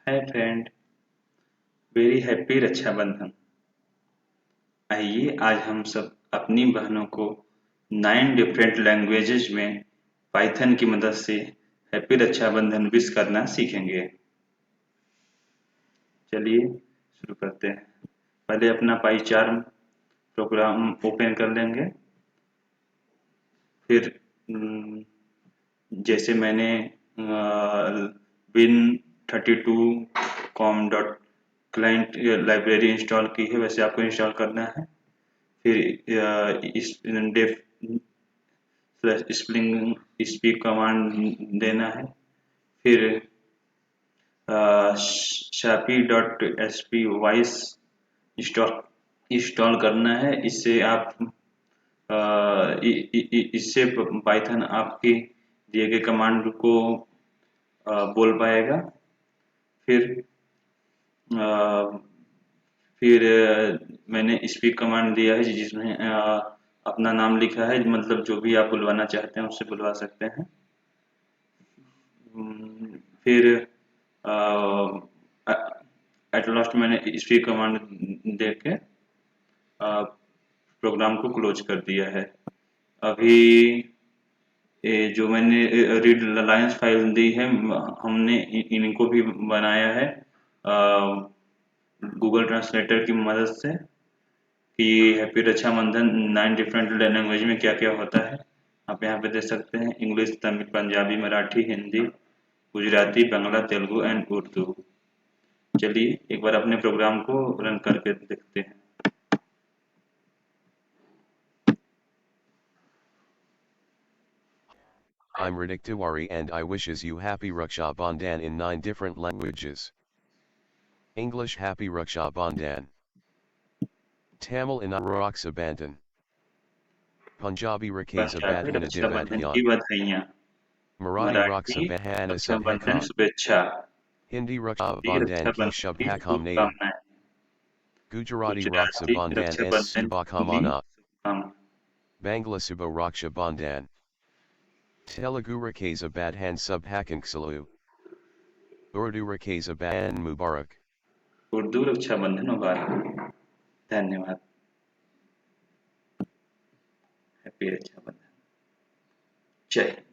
हाय friend, very happy Rakshabandhan. आइए आज हम सब अपनी बहनों को 9 डिफरेंट लैंग्वेजेज में पाइथन की मदद से हैप्पी रक्षाबंधन विश करना सीखेंगे। चलिए शुरू करते हैं। पहले अपना पाईचार्म प्रोग्राम ओपन कर लेंगे। फिर जैसे मैंने बिन 32 com dot client library install की है, वैसे आपको इंस्टॉल करना है। फिर इस डेफ स्प्लिंग स्पीक कमांड देना है। फिर शापी dot S P voice install install करना है। इससे आप इससे पाइथन आपकी दिए गए कमांड को बोल पाएगा। फिर अ, मैंने स्पीक कमांड दिया है जिसमें अपना नाम लिखा है, मतलब जो भी आप बुलवाना चाहते हैं उससे बुलवा सकते हैं। फिर एट लास्ट मैंने स्पीक कमांड दे के प्रोग्राम को क्लोज कर दिया है। अभी जो मैंने रीड लाइन्स फाइल दी है, हमने इनको भी बनाया है गूगल ट्रांसलेटर की मदद से कि हैप्पी रक्षाबंधन 9 डिफरेंट लैंग्वेज में क्या क्या होता है। आप यहाँ पे देख सकते हैं: इंग्लिश, तमिल, पंजाबी, मराठी, हिंदी, गुजराती, बांग्ला, तेलुगु एंड उर्दू। चलिए एक बार अपने प्रोग्राम को रन करके देखते हैं। I'm Ritik Tiwari and I wishes you happy Raksha Bandhan in 9 different languages. English Happy Raksha Bandhan. Tamil in Raksha Bandhan. Punjabi Rakeza Punjabi Bandhana Rakshabandhan की Divadhyan. बधाइयाँ। Marathi Raksha Marathi Bandhana Rakshabandhan Subhakam. शुभेच्छा। Hindi Raksha Hindi Bandhan ki Rakshabandhan की Shubhakam Nayu. शुभकामनाएं। Gujarati Raksha Gujarati Bandhan S Rakshabandhan की Subhakamana. शुभकामनाएं। Bangla Subho Raksha Bandhan. Telugu Rakeza Bandhan Subhakanksalu. Urdu Rakeza Bandhan Mubarak. Urdu Rakshabandhan मुबारक। धन्यवाद। Happy Rakshabandhan. जय हिंद।